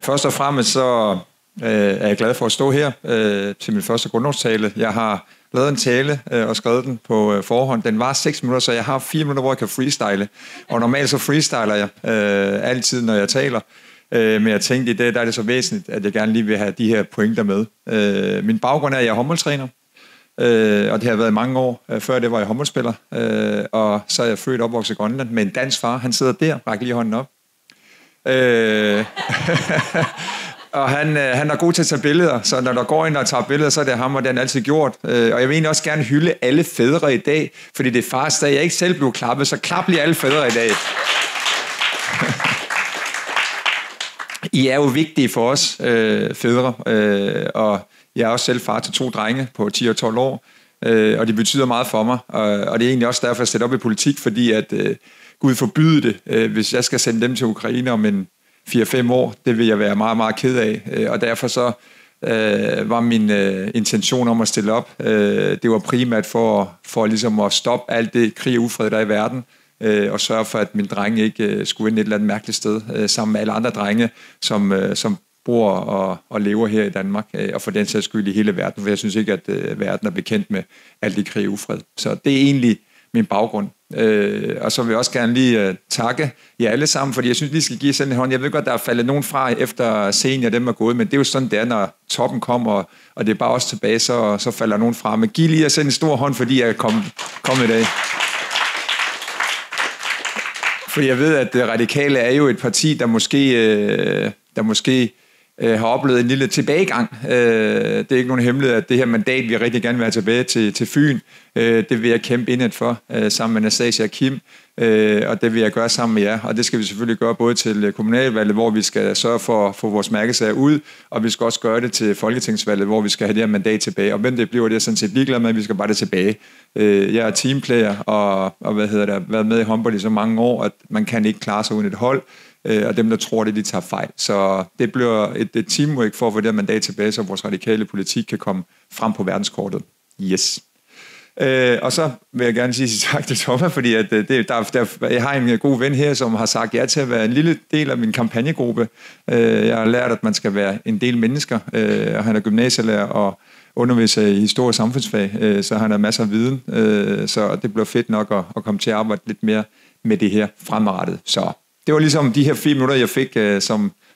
Først og fremmest så er jeg glad for at stå her til min første grundlovstale. Jeg har lavet en tale og skrevet den på forhånd. Den var 6 minutter, så jeg har 4 minutter, hvor jeg kan freestyle. Og normalt så freestyler jeg altid, når jeg taler. Men jeg tænkte, i dag der er det så væsentligt, at jeg gerne lige vil have de her pointer med. Min baggrund er, at jeg er håndboldtræner. Og det har været i mange år. Før det var jeg håndboldspiller. Og så er jeg født og opvokset i Grønland med en dansk far. Han sidder der, rækker lige hånden op. Og han er god til at tage billeder, så når der går ind og tager billeder, så er det ham, og det har han altid gjort. Og jeg vil egentlig også gerne hylde alle fædre i dag, fordi det er fars dag. Jeg ikke selv blev klappet, så klap lige alle fædre i dag. I er jo vigtige for os, fædre, og jeg er også selv far til 2 drenge på 10 og 12 år, og det betyder meget for mig, og det er egentlig også derfor, jeg sætter op i politik, fordi at Gud forbyde det, hvis jeg skal sende dem til Ukraine om en 4-5 år, det vil jeg være meget, meget ked af, og derfor så var min intention om at stille op, det var primært for ligesom at stoppe alt det krig og ufred, der er i verden, og sørge for, at min drenge ikke skulle ind et eller andet mærkeligt sted, sammen med alle andre drenge, som bor og lever her i Danmark, og for den sags skyld i hele verden, for jeg synes ikke, at verden er bekendt med alt det krig og ufred. Så det er egentlig min baggrund. Og så vil jeg også gerne lige takke jer alle sammen, fordi jeg synes, I skal give sådan en hånd. Jeg ved godt, der er faldet nogen fra efter senior, dem er gået, men det er jo sådan, det er, når toppen kommer, og det er bare også tilbage, så falder nogen fra. Men giv lige sådan en stor hånd, fordi jeg er kommet i dag. Fordi jeg ved, at Radikale er jo et parti, der måske har oplevet en lille tilbagegang. Det er ikke nogen hemmelighed, at det her mandat, vi rigtig gerne vil have tilbage til Fyn, det vil jeg kæmpe indet for, sammen med Anastasia og Kim, og det vil jeg gøre sammen med jer. Og det skal vi selvfølgelig gøre både til kommunalvalget, hvor vi skal sørge for at få vores mærkesager ud, og vi skal også gøre det til folketingsvalget, hvor vi skal have det her mandat tilbage. Og hvem det bliver, det er sådan set ligeglad med, at vi skal bare det tilbage. Jeg er teamplayer og været med i håndbold i så mange år, at man kan ikke klare sig uden et hold. Og dem, der tror det, de tager fejl. Så det bliver et teamwork for at få det her mandat tilbage, så vores radikale politik kan komme frem på verdenskortet. Yes. Og så vil jeg gerne sige tak til Thomas, fordi at jeg har en god ven her, som har sagt ja til at være en lille del af min kampagnegruppe. Jeg har lært, at man skal være en del mennesker, og han er gymnasielærer og underviser i historie og samfundsfag, så han har masser af viden. Så det bliver fedt nok at komme til at arbejde lidt mere med det her fremadrettet. Så det var ligesom de her 4 minutter, jeg fik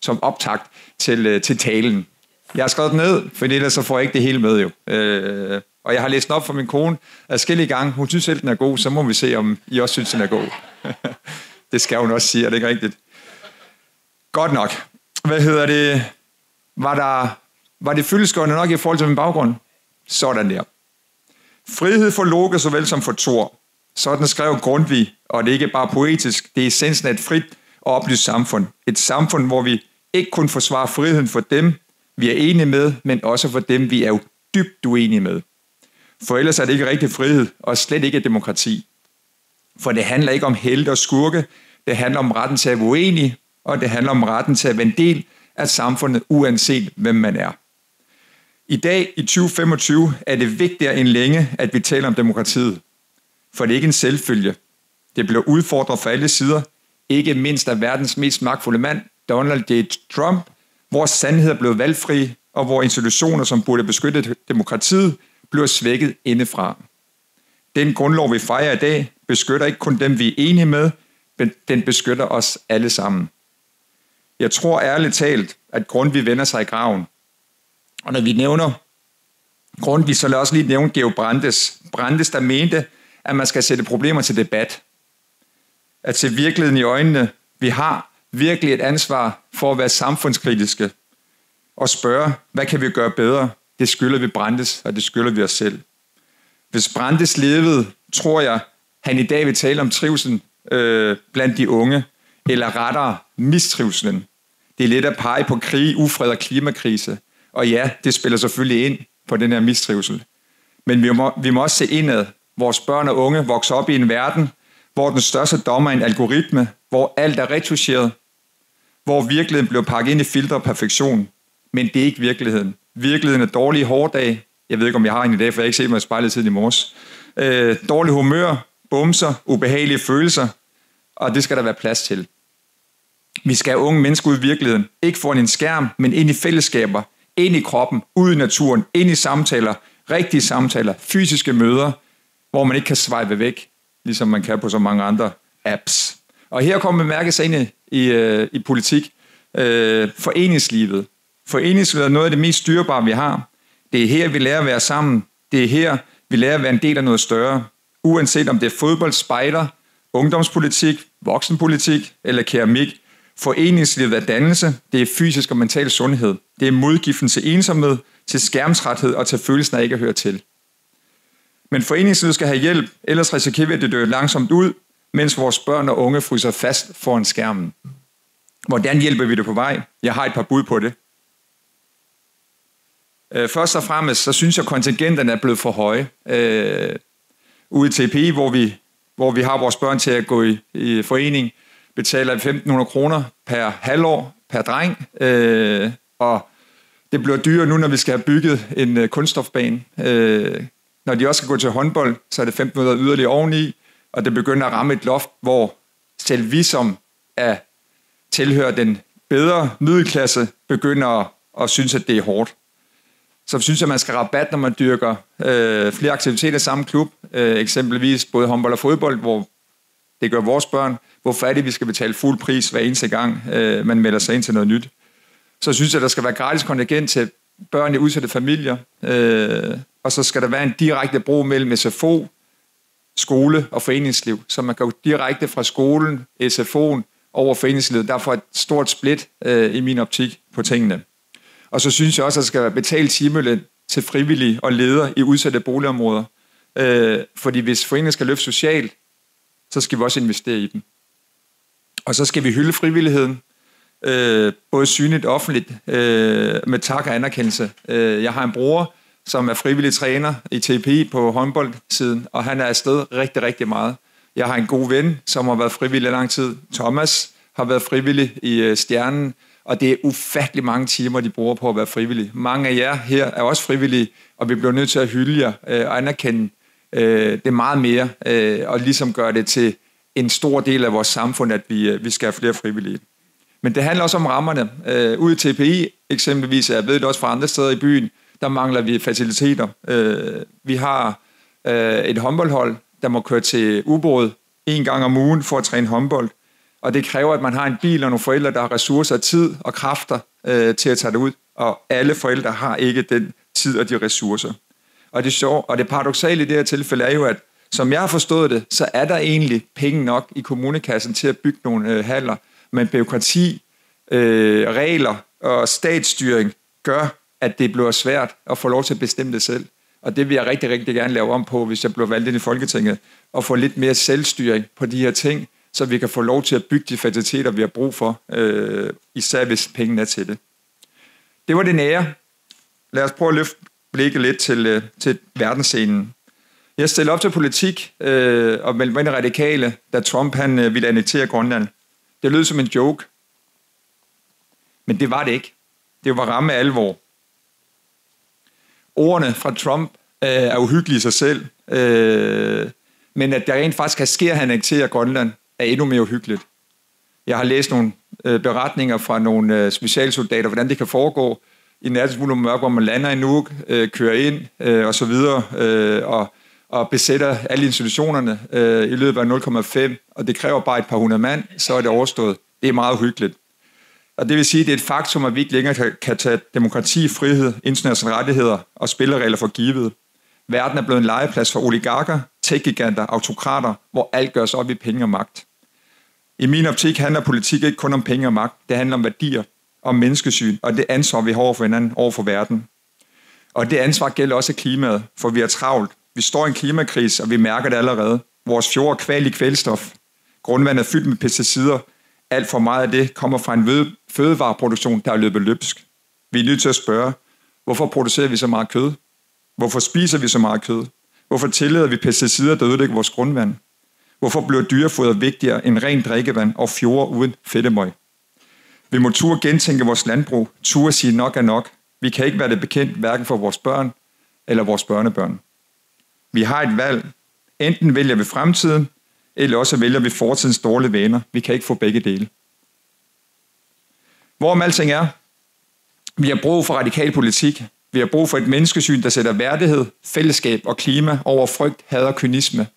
som optakt til talen. Jeg har skrevet den ned, for ellers så får jeg ikke det hele med jo. Og jeg har læst den op for min kone adskillige gange. Hun synes selv, den er god, så må vi se, om I også synes, den er god. Det skal hun også sige, er det ikke rigtigt? Godt nok. Var det fyldestgørende nok i forhold til min baggrund? Sådan der. Frihed for Loke såvel som for Thor. Sådan skrev Grundtvig, og det er ikke bare poetisk, det er essensen af et frit og oplyst samfund. Et samfund, hvor vi ikke kun forsvarer friheden for dem, vi er enige med, men også for dem, vi er jo dybt uenige med. For ellers er det ikke rigtig frihed, og slet ikke et demokrati. For det handler ikke om helte og skurke, det handler om retten til at være uenig, og det handler om retten til at være en del af samfundet, uanset hvem man er. I dag, i 2025, er det vigtigere end længe, at vi taler om demokratiet. For det er ikke en selvfølge. Det bliver udfordret fra alle sider, ikke mindst af verdens mest magtfulde mand, Donald J. Trump, hvor sandhed er blevet valgfri, og hvor institutioner, som burde beskytte demokratiet, bliver svækket indefra. Den grundlov, vi fejrer i dag, beskytter ikke kun dem, vi er enige med, men den beskytter os alle sammen. Jeg tror ærligt talt, at Grundtvig vender sig i graven. Og når vi nævner Grundtvig, så lad os lige nævne Georg Brandes. Brandes, der mente, at man skal sætte problemer til debat. At se virkeligheden i øjnene. Vi har virkelig et ansvar for at være samfundskritiske. Og spørge, hvad kan vi gøre bedre? Det skylder vi Brandes, og det skylder vi os selv. Hvis Brandes levede, tror jeg, han i dag vil tale om trivselen blandt de unge, eller rettere mistrivselen. Det er let at pege på krig, ufred og klimakrise. Og ja, det spiller selvfølgelig ind på den her mistrivsel. Men vi må også se indad. Vores børn og unge vokser op i en verden, hvor den største dommer er en algoritme, hvor alt er retoucheret, hvor virkeligheden bliver pakket ind i filter og perfektion. Men det er ikke virkeligheden. Virkeligheden er dårlige hårddage. Jeg ved ikke, om jeg har en i dag, for jeg har ikke set mig i spejlet siden i morges. Dårlig humør, bumser, ubehagelige følelser, og det skal der være plads til. Vi skal have unge mennesker ud i virkeligheden. Ikke foran en skærm, men ind i fællesskaber. Ind i kroppen, ud i naturen, ind i samtaler, rigtige samtaler, fysiske møder, hvor man ikke kan swipe væk, ligesom man kan på så mange andre apps. Og her kommer mærkes ind i politik. Foreningslivet. Foreningslivet er noget af det mest styrbare, vi har. Det er her, vi lærer at være sammen. Det er her, vi lærer at være en del af noget større. Uanset om det er fodbold, spejder, ungdomspolitik, voksenpolitik eller keramik. Foreningslivet er dannelse. Det er fysisk og mental sundhed. Det er modgiften til ensomhed, til skærmtræthed og til følelsen af ikke at høre til. Men foreningslivet skal have hjælp, ellers risikerer vi, at det dør langsomt ud, mens vores børn og unge fryser fast foran skærmen. Hvordan hjælper vi det på vej? Jeg har et par bud på det. Først og fremmest, så synes jeg, at kontingenterne er blevet for høje. Ude i TPI, hvor vi har vores børn til at gå i forening, betaler 1.500 kroner per halvår per dreng. Og det bliver dyrere nu, når vi skal have bygget en kunststofbane. Når de også skal gå til håndbold, så er det 1.500 yderligere oveni, og det begynder at ramme et loft, hvor selv vi, som tilhører den bedre middelklasse, begynder at synes, at det er hårdt. Så synes jeg, man skal rabat, når man dyrker flere aktiviteter i samme klub, eksempelvis både håndbold og fodbold, hvor det gør vores børn. Hvorfor er det, vi skal betale fuld pris hver eneste gang, man melder sig ind til noget nyt? Så synes jeg, der skal være gratis kontingent til børn i udsatte familier, og så skal der være en direkte bro mellem SFO, skole og foreningsliv, så man kan gå direkte fra skolen, SFO'en over foreningslivet. Der får et stort split i min optik på tingene. Og så synes jeg også, at der skal være betalt timeløn til frivillige og ledere i udsatte boligområder. Fordi hvis foreningen skal løfte socialt, så skal vi også investere i dem. Og så skal vi hylde frivilligheden, både synligt og offentligt, med tak og anerkendelse. Jeg har en bror, som er frivillig træner i TPI på håndboldsiden, og han er afsted rigtig, rigtig meget. Jeg har en god ven, som har været frivillig i lang tid. Thomas har været frivillig i Stjernen, og det er ufattelig mange timer, de bruger på at være frivillige. Mange af jer her er også frivillige, og vi bliver nødt til at hylde jer og anerkende det meget mere, og ligesom gøre det til en stor del af vores samfund, at vi skal have flere frivillige. Men det handler også om rammerne. Ude i TPI eksempelvis, jeg ved det også fra andre steder i byen, der mangler vi faciliteter. Vi har et håndboldhold, der må køre til ubåd 1 gang om ugen for at træne håndbold. Og det kræver, at man har en bil og nogle forældre, der har ressourcer, tid og kræfter til at tage det ud. Og alle forældre har ikke den tid og de ressourcer. Og det paradoksale i det her tilfælde er jo, at som jeg har forstået det, så er der egentlig penge nok i kommunekassen til at bygge nogle haller. Men bureaukrati, regler og statsstyring gør, at det bliver svært at få lov til at bestemme det selv. Og det vil jeg rigtig, rigtig gerne lave om på, hvis jeg bliver valgt ind i Folketinget, og få lidt mere selvstyring på de her ting, så vi kan få lov til at bygge de faciliteter, vi har brug for, især hvis pengene er til det. Det var det nære. Lad os prøve at løfte blikket lidt til verdensscenen. Jeg stillede op til politik og meldte mig ind i Radikale, da Trump han ville annektere Grønland. Det lød som en joke. Men det var det ikke. Det var ramme alvor. Ordene fra Trump er uhyggelige i sig selv, men at der rent faktisk kan ske, at han annekterer Grønland, er endnu mere uhyggeligt. Jeg har læst nogle beretninger fra nogle specialsoldater, hvordan det kan foregå i nattesmule mørke, hvor man lander i Nuuk, kører ind og så videre, og besætter alle institutionerne i løbet af 0,5, og det kræver bare et par hundrede mand, så er det overstået. Det er meget uhyggeligt. Og det vil sige, at det er et faktum, at vi ikke længere kan tage demokrati, frihed, internationale rettigheder og spilleregler for givet. Verden er blevet en legeplads for oligarker, tech-giganter, autokrater, hvor alt gøres op i penge og magt. I min optik handler politik ikke kun om penge og magt. Det handler om værdier, om menneskesyn, og det ansvar, vi har over for hinanden, over for verden. Og det ansvar gælder også klimaet, for vi er travlt. Vi står i en klimakrise, og vi mærker det allerede. Vores fjord er kvalt i kvælstof. Grundvandet er fyldt med pesticider. Alt for meget af det kommer fra en fødevareproduktion, der er løbet løbsk. Vi er nødt til at spørge, hvorfor producerer vi så meget kød? Hvorfor spiser vi så meget kød? Hvorfor tillader vi pesticider, der ødelægger vores grundvand? Hvorfor bliver dyrefoder vigtigere end rent drikkevand og fjorde uden fedtemøg? Vi må turde gentænke vores landbrug, turde sige nok er nok. Vi kan ikke være det bekendt, hverken for vores børn eller vores børnebørn. Vi har et valg. Enten vælger vi fremtiden, eller også vælger vi fortidens dårlige vaner. Vi kan ikke få begge dele. Hvorom alting er, vi har brug for radikal politik. Vi har brug for et menneskesyn, der sætter værdighed, fællesskab og klima over frygt, had og kynisme.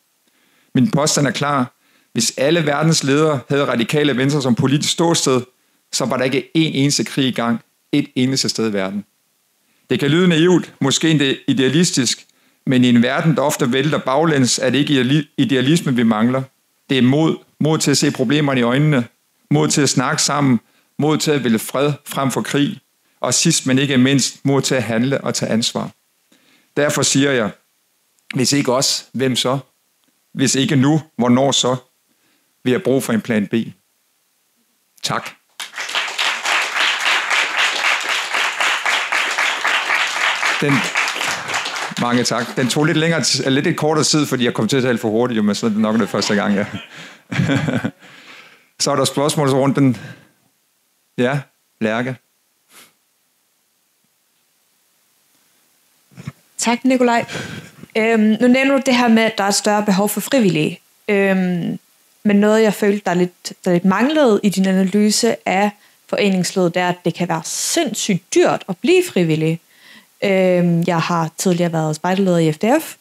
Min påstand er klar. Hvis alle verdens ledere havde radikale venstre som politisk ståsted, så var der ikke en eneste krig i gang, et eneste sted i verden. Det kan lyde naivt, måske endda idealistisk, men i en verden, der ofte vælter baglæns, er det ikke idealisme, vi mangler. Det er mod. Mod til at se problemerne i øjnene. Mod til at snakke sammen. Mod til at ville fred frem for krig. Og sidst, men ikke mindst, mod til at handle og tage ansvar. Derfor siger jeg, hvis ikke os, hvem så? Hvis ikke nu, hvornår så? Vi har brug for en plan B. Tak. Mange tak. Den tog lidt kortere tid, fordi jeg kom til at tale for hurtigt, men så er det nok det første gang, ja. Så er der spørgsmålsrunden. Ja, Lærke. Tak, Nikolaj. Nu nævner du det her med, at der er et større behov for frivillige. Men noget, jeg følte, der lidt manglede i din analyse af foreningslivet, det er, at det kan være sindssygt dyrt at blive frivillig. Jeg har tidligere været spejderleder i FDF,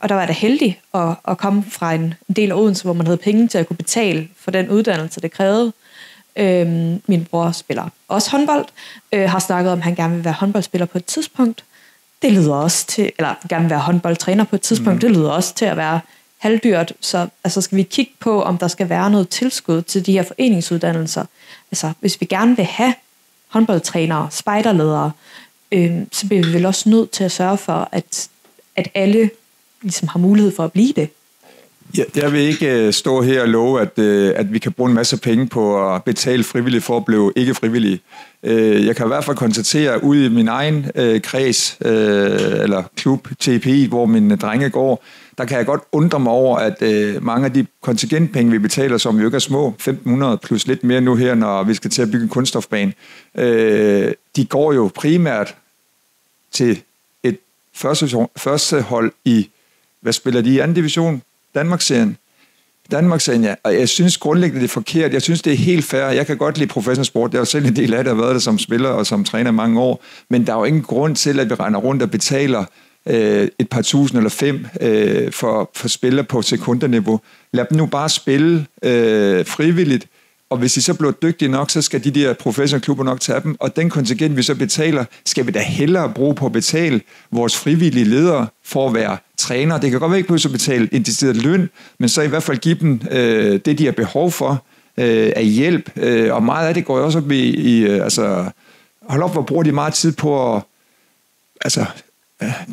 og der var jeg heldig at komme fra en del af Odense, hvor man havde penge til at kunne betale for den uddannelse, det krævede. Min bror spiller også håndbold, har snakket om, at han gerne vil være håndboldspiller på et tidspunkt. Det lyder også til, eller gerne vil være håndboldtræner på et tidspunkt, det lyder også til at være halvdyrt. Så altså, skal vi kigge på, om der skal være noget tilskud til de her foreningsuddannelser. Altså, hvis vi gerne vil have håndboldtrænere, spejderledere, så bliver vi vel også nødt til at sørge for, at alle ligesom har mulighed for at blive det. Jeg vil ikke stå her og love, at vi kan bruge en masse penge på at betale frivillige for at blive ikke frivillige. Jeg kan i hvert fald konstatere, at ude i min egen kreds, eller klub, TPI, hvor mine drenge går, der kan jeg godt undre mig over, at mange af de kontingentpenge, vi betaler, som jo ikke er små, 1.500 plus lidt mere nu her, når vi skal til at bygge en kunststofbane, de går jo primært til et første hold i, hvad spiller de i anden division? Danmarksserien, ja. Og jeg synes grundlæggende, det er forkert. Jeg synes, det er helt fair. Jeg kan godt lide professionel sport. Jeg er jo selv en del af det, og har været det som spiller og som træner mange år. Men der er jo ingen grund til, at vi render rundt og betaler et par tusind eller 5 for spillere på sekunderniveau. Lad dem nu bare spille frivilligt. Og hvis de så bliver dygtige nok, så skal de der professionelle klubber nok tage dem. Og den kontingent, vi så betaler, skal vi da hellere bruge på at betale vores frivillige ledere for at være træner. Det kan godt være ikke pludselig betale en decideret løn, men så i hvert fald give dem det, de har behov for af hjælp. Og meget af det går også op i altså, hold op, hvor bruger de meget tid på at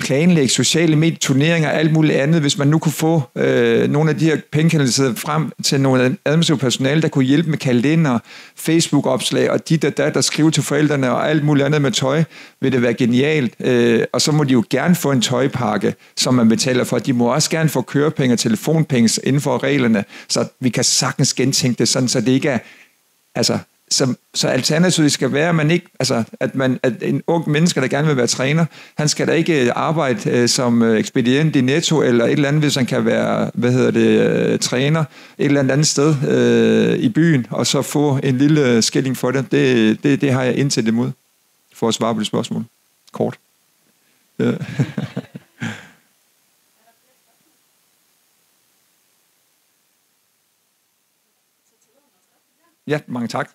planlægge sociale medier, turneringer og alt muligt andet. Hvis man nu kunne få nogle af de her penge kanaliseret frem til nogle administrative personale, der kunne hjælpe med kalender, Facebook-opslag og der skriver til forældrene og alt muligt andet med tøj, vil det være genialt. Og så må de jo gerne få en tøjpakke, som man betaler for. De må også gerne få kørepenge og telefonpenge inden for reglerne, så vi kan sagtens gentænke det sådan, så det ikke er så alternativet skal være, at en ung menneske, der gerne vil være træner, han skal da ikke arbejde som ekspedient i Netto eller et eller andet, hvis han kan være, træner et eller andet sted i byen, og så få en lille skilling for det. Det har jeg indtil det imod, for at svare på det spørgsmål. Kort. Ja, mange tak.